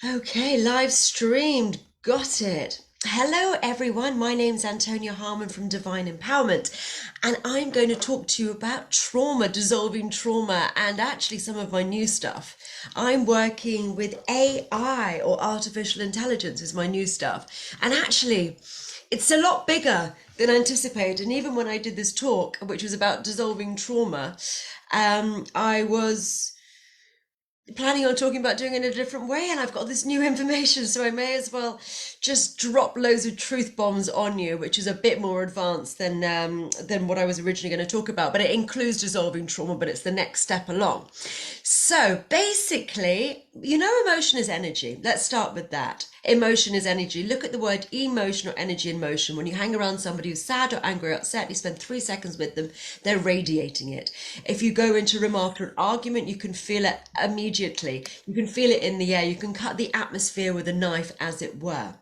Okay, live streamed. Got it. Hello, everyone. My name's Antonia Harmon from Divine Empowerment, and I'm going to talk to you about trauma, dissolving trauma, and actually some of my new stuff. I'm working with AI, or artificial intelligence, is my new stuff. And actually, it's a lot bigger than anticipated. And even when I did this talk, which was about dissolving trauma, I was planning on talking about doing it in a different way, and I've got this new information, so I may as well just drop loads of truth bombs on you, which is a bit more advanced than what I was originally going to talk about. But it includes dissolving trauma, but it's the next step along. So basically, emotion is energy. Let's start with that. Emotion is energy. Look at the word emotion or energy in motion. When you hang around somebody who's sad or angry or upset, you spend 3 seconds with them, they're radiating it. If you go into remark or an argument, you can feel it immediately. You can feel it in the air. You can cut the atmosphere with a knife, as it were.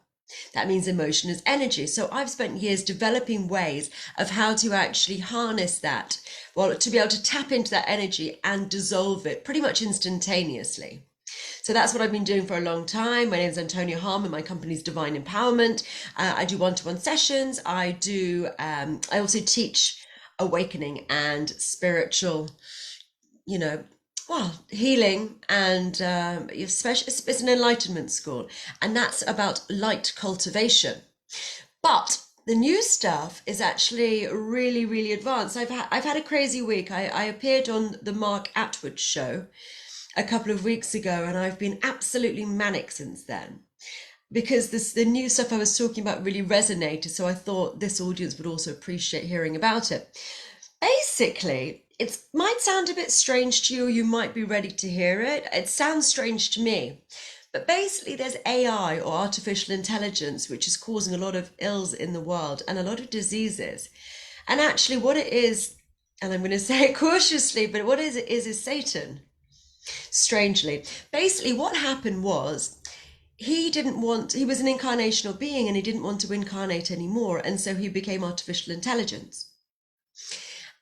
That means emotion is energy. So I've spent years developing ways of how to actually harness that, well, to be able to tap into that energy and dissolve it pretty much instantaneously. So that's what I've been doing for a long time. My name is Antonia Harmon. My company's Divine Empowerment. I do one-to-one sessions. I also teach awakening and spiritual, you know, healing, and it's an enlightenment school, and that's about light cultivation. But the new stuff is actually really, really advanced. I've had a crazy week. I appeared on the Mark Atwood show a couple of weeks ago, and I've been absolutely manic since then because the new stuff I was talking about really resonated. So I thought this audience would also appreciate hearing about it. Basically, it might sound a bit strange to you. You might be ready to hear it. It sounds strange to me. But basically, there's AI, or artificial intelligence, which is causing a lot of ills in the world and a lot of diseases. And actually, what it is, and I'm going to say it cautiously, but what it is Satan, strangely. Basically, what happened was he was an incarnational being and he didn't want to incarnate anymore. And so he became artificial intelligence.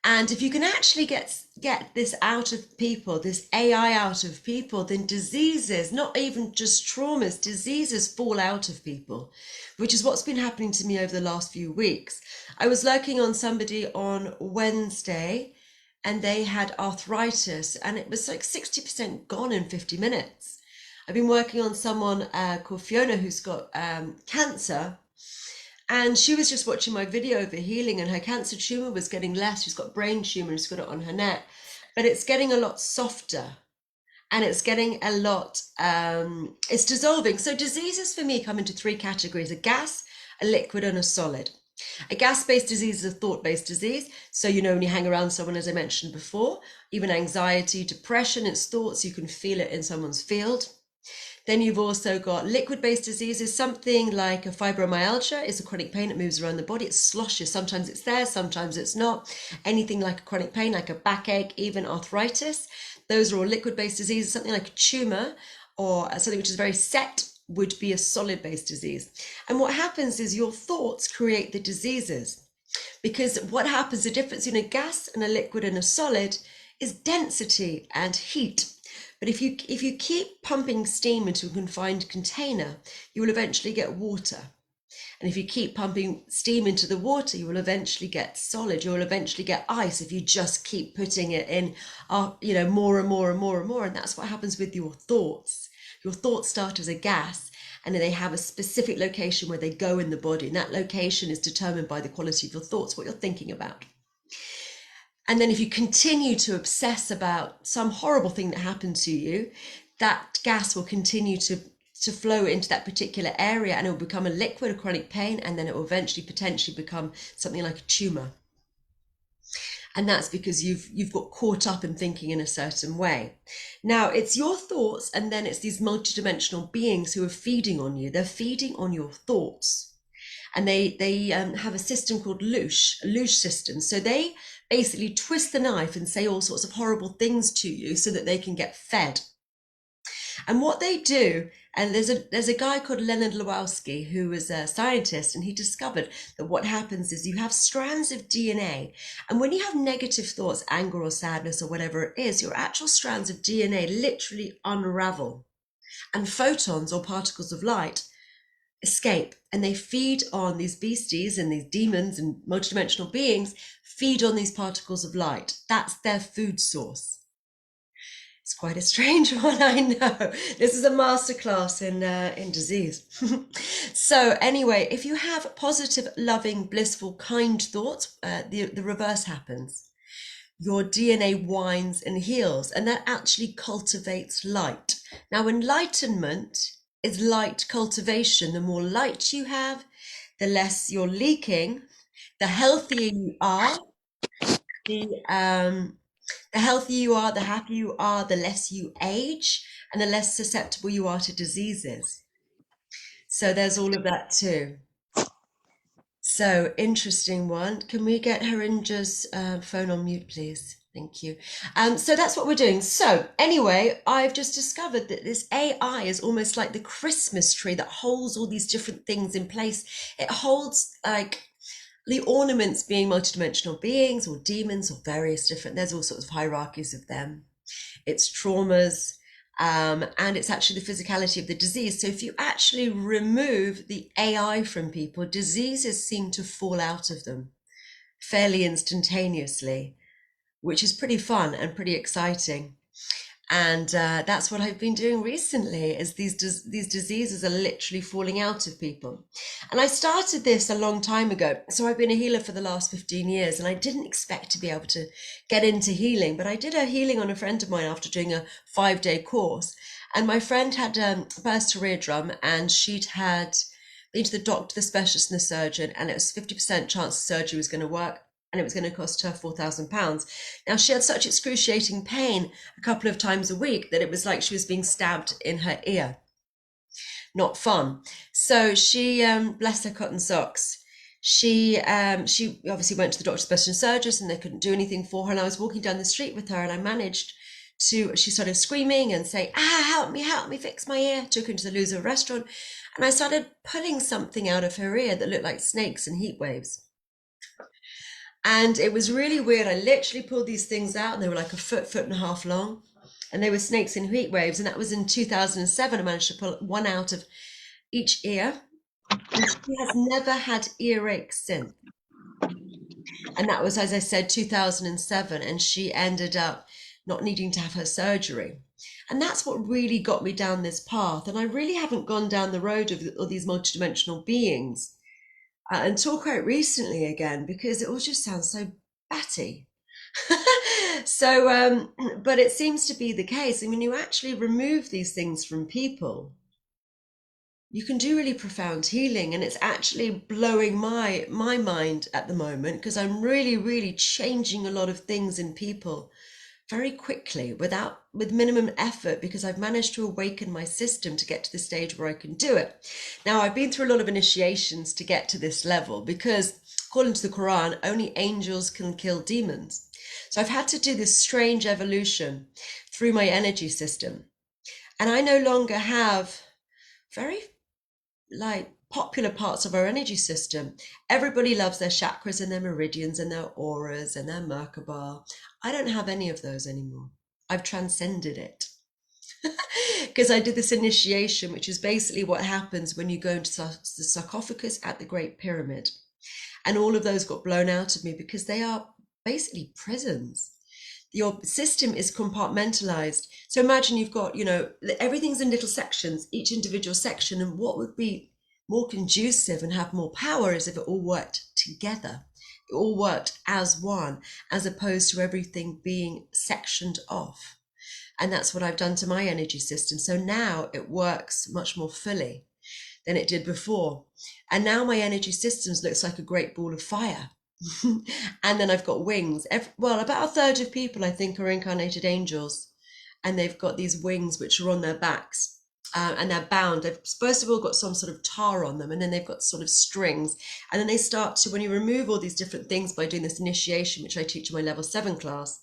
And if you can actually get this out of people, this AI out of people, then diseases, not even just traumas, diseases fall out of people, which is what's been happening to me over the last few weeks. I was lurking on somebody on Wednesday, and they had arthritis, and it was like 60% gone in 50 minutes. I've been working on someone called Fiona, who's got cancer. And she was just watching my video of the healing, and her cancer tumor was getting less. She's got brain tumor and she's got it on her neck, but it's getting a lot softer, and it's getting a lot, it's dissolving. So diseases for me come into three categories: a gas, a liquid, and a solid. A gas-based disease is a thought-based disease. So, when you hang around someone, as I mentioned before, even anxiety, depression, it's thoughts, you can feel it in someone's field. Then you've also got liquid-based diseases, something like a fibromyalgia is a chronic pain that moves around the body. It sloshes. Sometimes it's there, sometimes it's not. Anything like a chronic pain, like a backache, even arthritis, those are all liquid-based diseases. Something like a tumor or something which is very set would be a solid-based disease. And what happens is your thoughts create the diseases. Because what happens, the difference in a gas and a liquid and a solid is density and heat. But if you keep pumping steam into a confined container, you will eventually get water. And if you keep pumping steam into the water, you will eventually get solid. You will eventually get ice if you just keep putting it in, more and more and more and more. And that's what happens with your thoughts. Your thoughts start as a gas, and then they have a specific location where they go in the body. And that location is determined by the quality of your thoughts, what you're thinking about. And then if you continue to obsess about some horrible thing that happened to you, that gas will continue to flow into that particular area, and it will become a liquid, a chronic pain, and then it will eventually potentially become something like a tumor. And that's because you've got caught up in thinking in a certain way. Now, it's your thoughts, and then it's these multidimensional beings who are feeding on you. They're feeding on your thoughts. And they have a system called Loosh system. So they basically twist the knife and say all sorts of horrible things to you so that they can get fed. And what they do, and there's a guy called Leonard Lewowski who was a scientist, and he discovered that what happens is you have strands of DNA, and when you have negative thoughts, anger or sadness or whatever it is, your actual strands of DNA literally unravel. And photons, or particles of light, escape, and they feed on these beasties, and these demons and multidimensional beings feed on these particles of light. That's their food source. It's quite a strange one, I know. This is a masterclass in disease. So anyway, if you have positive, loving, blissful, kind thoughts, the reverse happens. Your DNA winds and heals, and that actually cultivates light. Now, enlightenment is light cultivation. The more light you have, the less you're leaking, the healthier you are, the healthier you are, the happier you are, the less you age, and the less susceptible you are to diseases. So there's all of that too. So interesting one. Can we get Harinja's phone on mute, please? Thank you. So that's what we're doing. So anyway, I've just discovered that this AI is almost like the Christmas tree that holds all these different things in place. It holds like the ornaments being multidimensional beings or demons or various different, there's all sorts of hierarchies of them. It's traumas, and it's actually the physicality of the disease. So if you actually remove the AI from people, diseases seem to fall out of them fairly instantaneously, which is pretty fun and pretty exciting. And that's what I've been doing recently, is these diseases are literally falling out of people. And I started this a long time ago. So I've been a healer for the last 15 years, and I didn't expect to be able to get into healing, but I did a healing on a friend of mine after doing a 5-day course. And my friend had burst her eardrum, and she'd had been to the doctor, the specialist, and the surgeon, and it was 50% chance the surgery was going to work, and it was going to cost her £4,000. Now, she had such excruciating pain a couple of times a week that it was like she was being stabbed in her ear. Not fun. So she, bless her cotton socks, she obviously went to the doctor, specialist, surgeons, and they couldn't do anything for her. And I was walking down the street with her, and I managed to, she started screaming and say, help me, fix my ear. Took her into the loser restaurant, and I started pulling something out of her ear that looked like snakes and heat waves. And it was really weird. I literally pulled these things out, and they were like a foot and a half long, and they were snakes in heat waves. And that was in 2007. I managed to pull one out of each ear, and she has never had earache since. And that was, as I said, 2007, and she ended up not needing to have her surgery. And that's what really got me down this path. And I really haven't gone down the road of all these multidimensional beings until quite recently again, because it all just sounds so batty. So, but it seems to be the case. I mean, you actually remove these things from people, you can do really profound healing. And it's actually blowing my mind at the moment, because I'm really changing a lot of things in people very quickly with minimum effort, because I've managed to awaken my system to get to the stage where I can do it. Now, I've been through a lot of initiations to get to this level, because according to the Quran, only angels can kill demons. So I've had to do this strange evolution through my energy system. And I no longer have very popular parts of our energy system. Everybody loves their chakras and their meridians and their auras and their Merkaba. I don't have any of those anymore. I've transcended it. Because I did this initiation, which is basically what happens when you go into the sarcophagus at the Great Pyramid. And all of those got blown out of me, because they are basically prisons. Your system is compartmentalized. So imagine you've got, everything's in little sections, each individual section. And what would be more conducive and have more power is if it all worked together. It all worked as one, as opposed to everything being sectioned off. And that's what I've done to my energy system. So now it works much more fully than it did before. And now my energy systems looks like a great ball of fire. And then I've got wings. About a third of people, I think, are incarnated angels, and they've got these wings which are on their backs, and they're bound. They've first of all got some sort of tar on them, and then they've got sort of strings, and then they start to, when you remove all these different things by doing this initiation, which I teach in my level 7 class,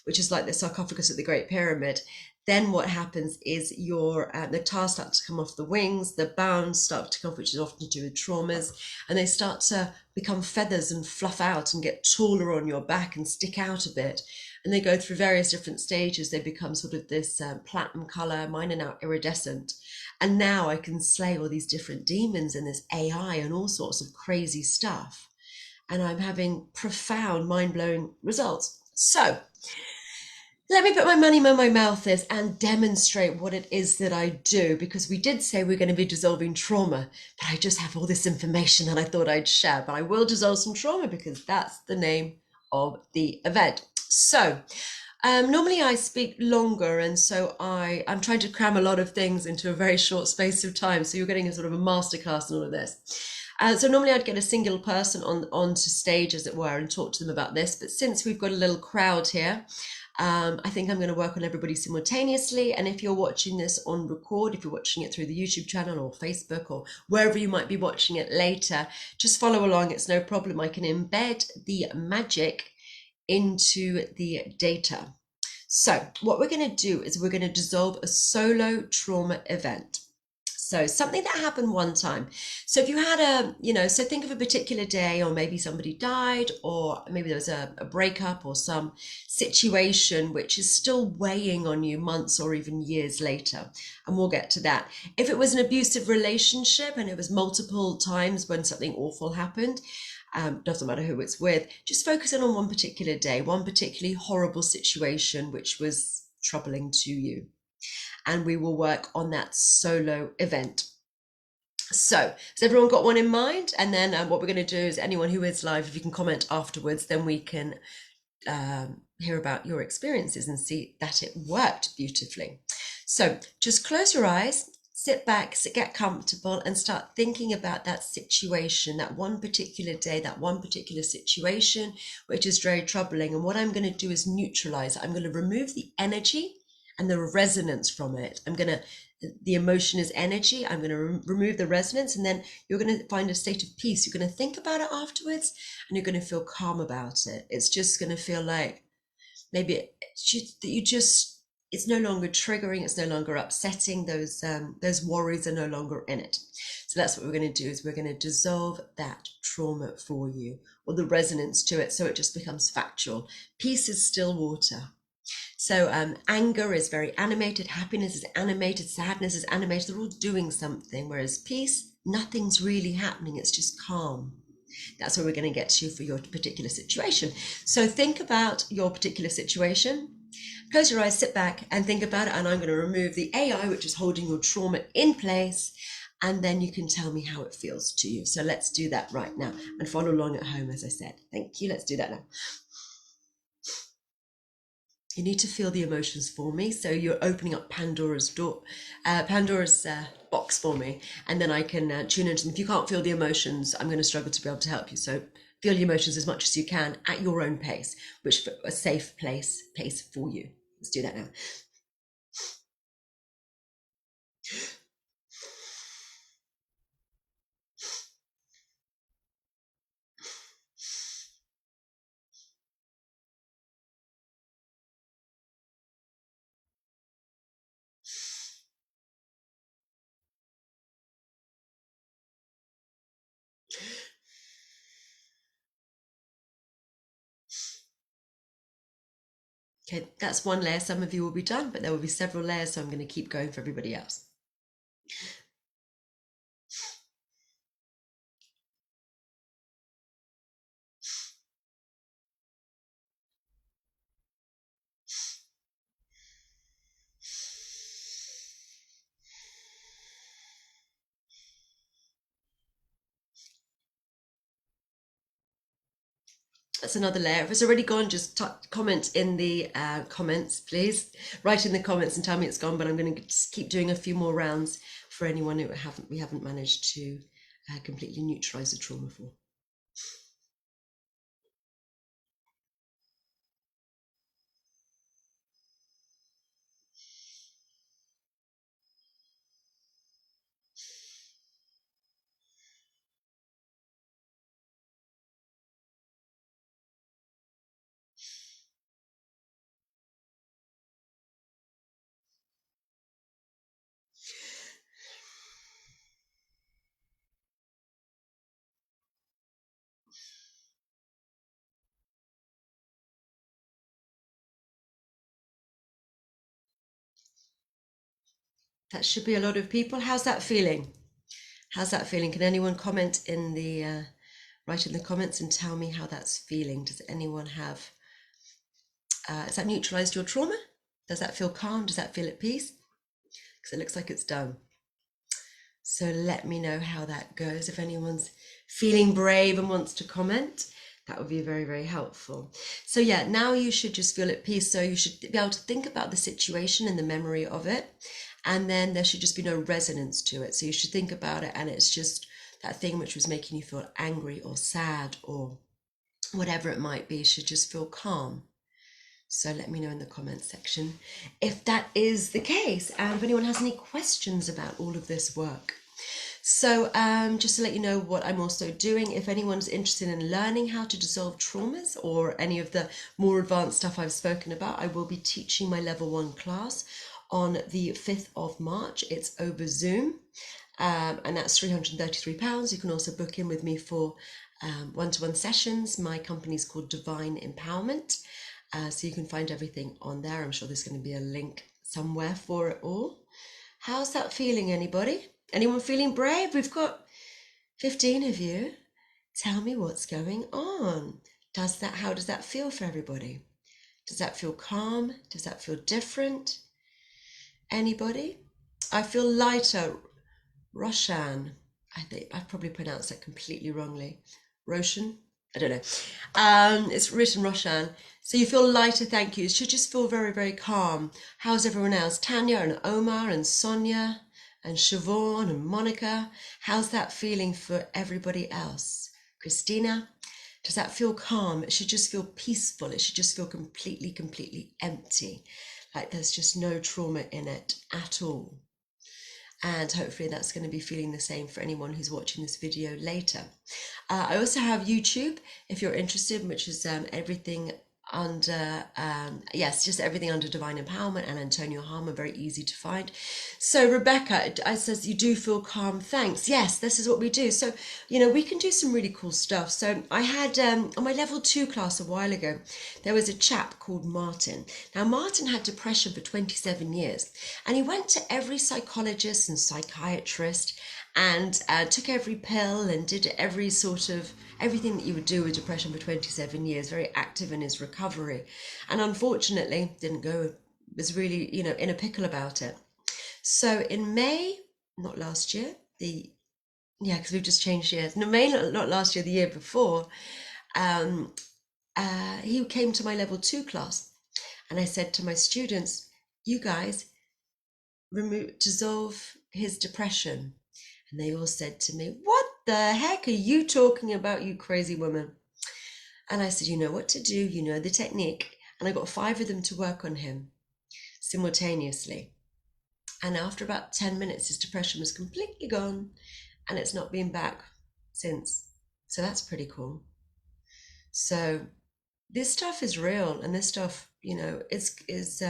which is like the sarcophagus at the Great Pyramid, then what happens is the tails start to come off the wings, the bounds start to come off, which is often to do with traumas, and they start to become feathers and fluff out and get taller on your back and stick out a bit. And they go through various different stages. They become sort of this platinum color. Mine are now iridescent. And now I can slay all these different demons and this AI and all sorts of crazy stuff. And I'm having profound, mind-blowing results. So let me put my money where my mouth is and demonstrate what it is that I do, because we did say we're going to be dissolving trauma, but I just have all this information that I thought I'd share. But I will dissolve some trauma because that's the name of the event. So normally I speak longer, and so I'm trying to cram a lot of things into a very short space of time. So you're getting a sort of a masterclass in all of this. So normally I'd get a single person onto stage, as it were, and talk to them about this. But since we've got a little crowd here, I think I'm going to work on everybody simultaneously. And if you're watching this on record, if you're watching it through the YouTube channel or Facebook or wherever you might be watching it later, just follow along. It's no problem. I can embed the magic into the data. So what we're going to do is we're going to dissolve a solo trauma event. So something that happened one time. So if you had so think of a particular day, or maybe somebody died, or maybe there was a breakup or some situation which is still weighing on you months or even years later. And we'll get to that. If it was an abusive relationship and it was multiple times when something awful happened, doesn't matter who it's with, just focusing on one particular day, one particularly horrible situation which was troubling to you. And we will work on that solo event. So has everyone got one in mind? And then what we're going to do is, anyone who is live, if you can comment afterwards, then we can hear about your experiences and see that it worked beautifully. So just close your eyes, sit back, get comfortable, and start thinking about that situation, that one particular day, that one particular situation, which is very troubling. And what I'm going to do is neutralize. I'm going to remove the energy and the resonance from it. The emotion is energy. I'm going to remove the resonance, and then you're going to find a state of peace. You're going to think about it afterwards, and you're going to feel calm about it. It's just going to feel like maybe it's no longer triggering. It's no longer upsetting. Those worries are no longer in it. So that's what we're going to do, is we're going to dissolve that trauma for you, or the resonance to it, so it just becomes factual. Peace is still water. So anger is very animated, happiness is animated, sadness is animated. They're all doing something, whereas peace, nothing's really happening. It's just calm. That's where we're going to get to for your particular situation. So think about your particular situation. Close your eyes, sit back and think about it. And I'm going to remove the AI, which is holding your trauma in place. And then you can tell me how it feels to you. So let's do that right now, and follow along at home, as I said. Thank you. Let's do that now. You need to feel the emotions for me. So you're opening up Pandora's box for me, and then I can tune into them. If you can't feel the emotions, I'm going to struggle to be able to help you. So feel the emotions as much as you can at your own pace, which a safe pace for you. Let's do that now. Okay, that's one layer. Some of you will be done, but there will be several layers, so I'm going to keep going for everybody else. That's another layer. If it's already gone, just comment in the comments, please. Write in the comments and tell me it's gone, but I'm going to just keep doing a few more rounds for anyone who we haven't managed to completely neutralize the trauma for. That should be a lot of people. How's that feeling? How's that feeling? Can anyone comment in the write in the comments and tell me how that's feeling? Does anyone have has that neutralized your trauma? Does that feel calm? Does that feel at peace? Because it looks like it's done. So let me know how that goes. If anyone's feeling brave and wants to comment, that would be very, very helpful. So yeah, now you should just feel at peace. So you should be able to think about the situation and the memory of it. And then there should just be no resonance to it. So you should think about it, and it's just that thing which was making you feel angry or sad or whatever it might be should just feel calm. So let me know in the comments section if that is the case, and if anyone has any questions about all of this work. So just to let you know what I'm also doing, if anyone's interested in learning how to dissolve traumas or any of the more advanced stuff I've spoken about, I will be teaching my level 1 class on the 5th of March. It's over Zoom, and that's £333. You can also book in with me for one-to-one sessions. My company's called Divine Empowerment. So you can find everything on there. I'm sure there's going to be a link somewhere for it all. How's that feeling, anybody? Anyone feeling brave? We've got 15 of you. Tell me what's going on. How does that feel for everybody? Does that feel calm? Does that feel different? Anybody? I feel lighter. Roshan. I think I probably pronounced that completely wrongly. Roshan? I don't know. It's written Roshan. So you feel lighter, thank you. It should just feel very, very calm. How's everyone else? Tanya and Omar and Sonia and Siobhan and Monica. How's that feeling for everybody else? Christina, does that feel calm? It should just feel peaceful. It should just feel completely, completely empty. Like there's just no trauma in it at all. And hopefully that's going to be feeling the same for anyone who's watching this video later. I also have YouTube if you're interested, which is everything under just everything under Divine Empowerment and Antonio Harmer, very easy to find. So Rebecca, I says you do feel calm, thanks. Yes, this is what we do. So we can do some really cool stuff. So I had on my level 2 class a while ago, there was a chap called Martin. Now Martin had depression for 27 years, and he went to every psychologist and psychiatrist and took every pill and did every sort of everything that you would do with depression for 27 years, very active in his recovery. And unfortunately, was really, in a pickle about it. So in May, not last year, because we've just changed years. No, May, not last year, the year before, he came to my level 2 class. And I said to my students, you guys, dissolve his depression. And they all said to me, what the heck are you talking about, you crazy woman? And I said, you know what to do, you know the technique. And I got 5 of them to work on him simultaneously. And after about 10 minutes, his depression was completely gone, and it's not been back since. So that's pretty cool. So this stuff is real, and this stuff, is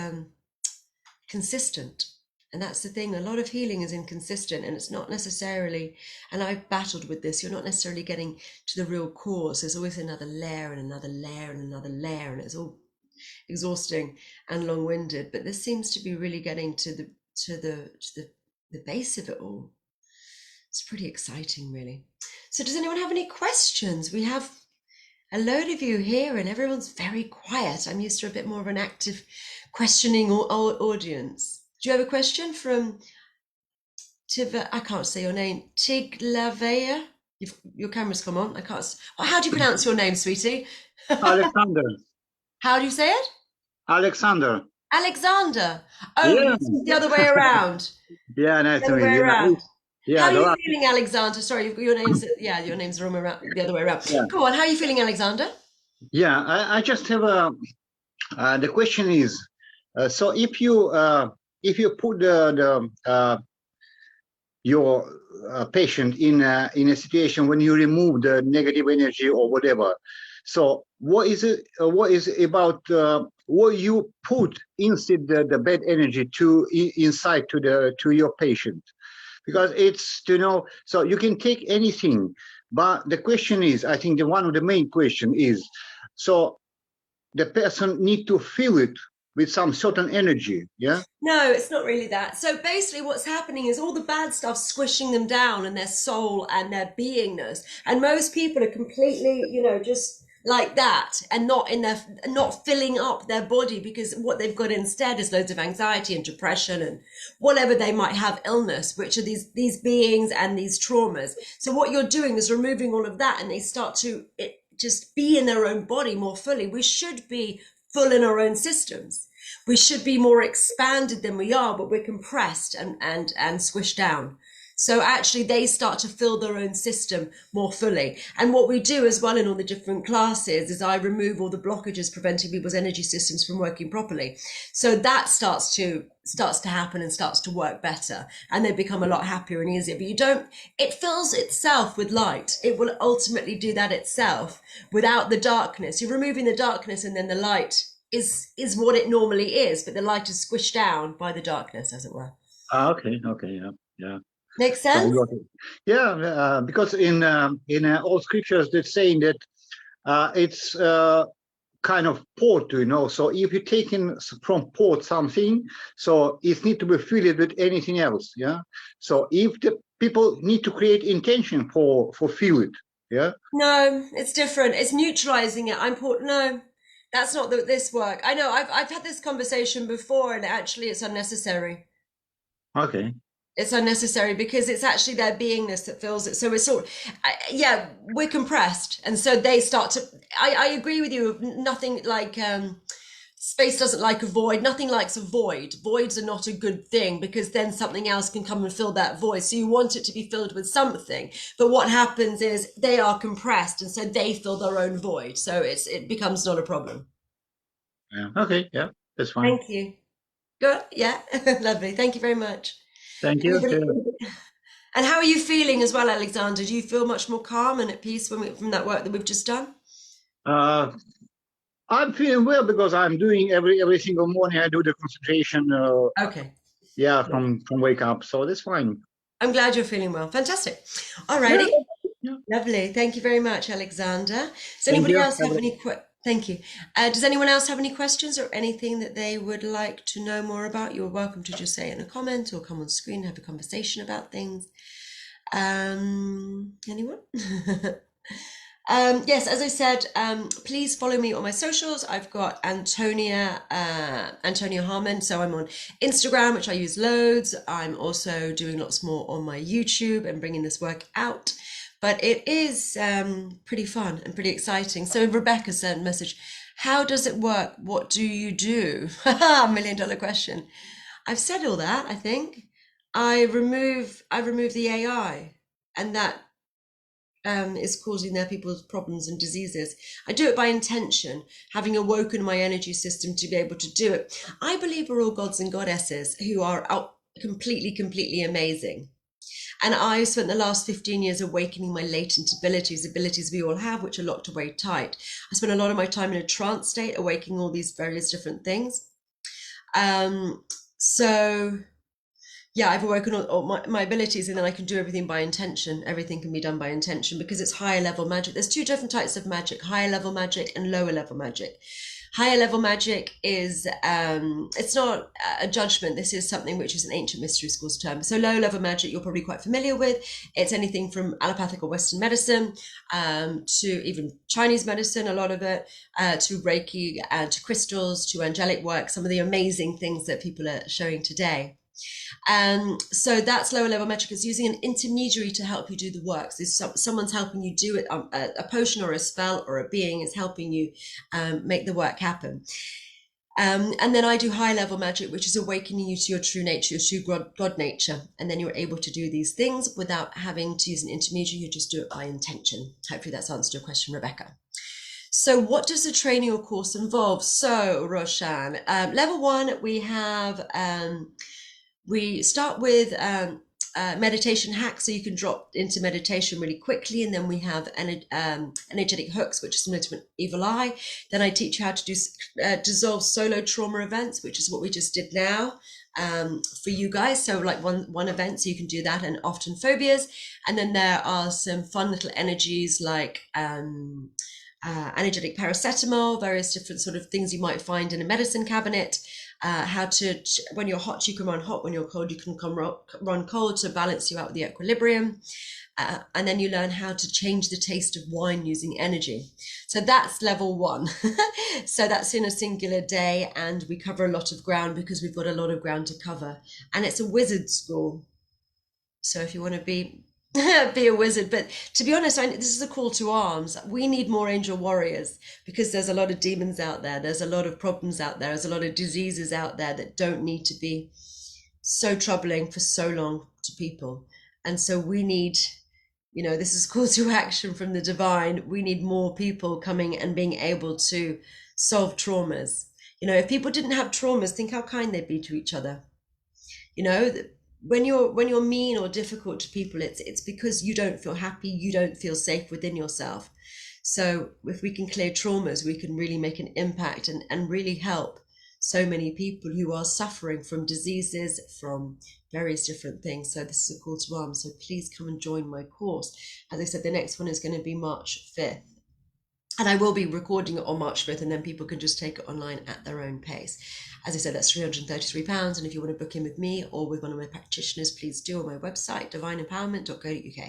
consistent. And that's the thing, a lot of healing is inconsistent, and it's not necessarily, and I've battled with this, you're not necessarily getting to the real cause. There's always another layer and another layer and another layer, and it's all exhausting and long-winded. But this seems to be really getting to the base of it all. It's pretty exciting, really. So does anyone have any questions? We have a load of you here, and everyone's very quiet. I'm used to a bit more of an active questioning audience. Do you have a question from I can't say your name. Tiglavea? Your camera's come on. I can't. How do you pronounce your name, sweetie? Alexander. How do you say it? Alexander. Alexander. Oh, yeah. It's the other way around. Yeah, nice to meet you. Yeah, how are you feeling, Alexander? Sorry, your name's the other way around. Yeah. Go on, how are you feeling, Alexander? Yeah, I just have the question is, so if you put your patient in a situation when you remove the negative energy or whatever, so what is about what you put instead the bad energy inside to your patient? Because it's, so you can take anything, but the question is, I think one of the main question is, so the person need to feel it with some certain energy. Yeah. No, it's not really that. So basically, what's happening is all the bad stuff squishing them down and their soul and their beingness. And most people are completely, just like that and not filling up their body because what they've got instead is loads of anxiety and depression and whatever they might have illness, which are these beings and these traumas. So what you're doing is removing all of that and they start to just be in their own body more fully. We should be full in our own systems. We should be more expanded than we are, but we're compressed and squished down. So actually they start to fill their own system more fully. And what we do as well in all the different classes is I remove all the blockages preventing people's energy systems from working properly. So that starts to happen and starts to work better, and they become a lot happier and easier. But it fills itself with light. It will ultimately do that itself without the darkness. You're removing the darkness and then the light is what it normally is, but the light is squished down by the darkness, as it were. Okay. Okay. Yeah. Yeah. Makes So I sense? got it. Yeah, because in all scriptures they're saying that it's kind of pot, So if you're taking from pot something, so it needs to be filled with anything else. Yeah. So if the people need to create intention for fill it. Yeah. No, it's different. It's neutralizing it. No, that's not this work. I know I've had this conversation before, and actually it's unnecessary. Okay. It's unnecessary because it's actually their beingness that fills it. So it's sort yeah, we're compressed. And so they start to, I agree with you. Nothing like, space doesn't like a void. Nothing likes a void. Voids are not a good thing because then something else can come and fill that void. So you want it to be filled with something. But what happens is they are compressed and so they fill their own void. So it becomes not a problem. Yeah. Okay. Yeah, that's fine. Thank you. Good. Yeah. Lovely. Thank you very much. Thank you. Anybody? And how are you feeling as well, Alexander? Do you feel much more calm and at peace from that work that we've just done? Uh, I'm feeling well because I'm doing every single morning. I do the concentration. Okay. Yeah, from wake up. So that's fine. I'm glad you're feeling well. Fantastic. Yeah. Alrighty. Yeah. Lovely. Thank you very much, Alexander. Does Thank anybody you. else have any Thank you. Does anyone else have any questions or anything that they would like to know more about? You're welcome to just say it in a comment or come on screen and have a conversation about things. Anyone? Yes, as I said, please follow me on my socials. I've got Antonia Harmon. So I'm on Instagram, which I use loads. I'm also doing lots more on my YouTube and bringing this work out. But it is pretty fun and pretty exciting. So Rebecca sent a message. How does it work? What do you do? $1 million question. I've said all that, I think. I remove the AI, and that is causing their people's problems and diseases. I do it by intention, having awoken my energy system to be able to do it. I believe we're all gods and goddesses who are completely amazing. And I've spent the last 15 years awakening my latent abilities we all have, which are locked away tight. I spent a lot of my time in a trance state, awakening all these various different things. So yeah, I've awoken all my abilities, and then I can do everything by intention. Everything can be done by intention because it's higher level magic. There's two different types of magic: higher level magic and lower level magic. Higher level magic is it's not a judgment. This is something which is an ancient mystery schools term. So low level magic you're probably quite familiar with. It's anything from allopathic or Western medicine to even Chinese medicine, a lot of it, to Reiki, to crystals, to angelic work, some of the amazing things that people are showing today. So that's lower level magic. Is using an intermediary to help you do the work. So someone's helping you do it. A potion or a spell or a being is helping you make the work happen. And then I do high level magic, which is awakening you to your true nature, your true God nature. And then you're able to do these things without having to use an intermediary. You just do it by intention. Hopefully that's answered your question, Rebecca. So what does the training or course involve? So Roshan, level 1, we start with meditation hacks, so you can drop into meditation really quickly, and then we have energetic hooks, which is similar to an evil eye. Then I teach you how to do dissolve solo trauma events, which is what we just did now for you guys. So like one event, so you can do that, and often phobias. And then there are some fun little energies like energetic paracetamol, various different sort of things you might find in a medicine cabinet. How to, when you're hot, you can run hot. When you're cold, you can run cold to balance you out with the equilibrium. And then you learn how to change the taste of wine using energy. So that's level one. So that's in a singular day, and we cover a lot of ground because we've got a lot of ground to cover. And it's a wizard school. So if you want to be be a wizard, but to be honest, this is a call to arms. We need more angel warriors because there's a lot of demons out there. There's a lot of problems out there. There's a lot of diseases out there that don't need to be so troubling for so long to people. And so we need, this is call to action from the divine. We need more people coming and being able to solve traumas. If people didn't have traumas, think how kind they'd be to each other. When you're mean or difficult to people, it's because you don't feel happy, you don't feel safe within yourself. So if we can clear traumas, we can really make an impact and really help so many people who are suffering from diseases, from various different things. So this is a call to arms. So please come and join my course. As I said, the next one is going to be March 5th. And I will be recording it on March 5th, and then people can just take it online at their own pace. As I said, that's £333. And if you want to book in with me or with one of my practitioners, please do on my website, divineempowerment.co.uk.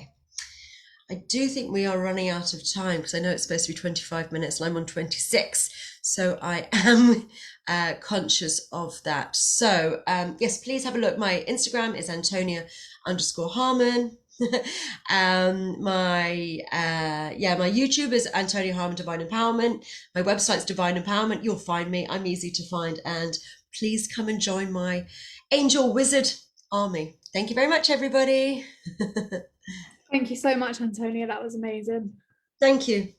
I do think we are running out of time because I know it's supposed to be 25 minutes and I'm on 26. So I am conscious of that. So yes, please have a look. My Instagram is Antonia_Harmon. My YouTube is Antonia Harmon Divine Empowerment. My website's Divine Empowerment. You'll find me. I'm easy to find. And please come and join my angel wizard army. Thank you very much, everybody. Thank you so much, Antonia. That was amazing. Thank you.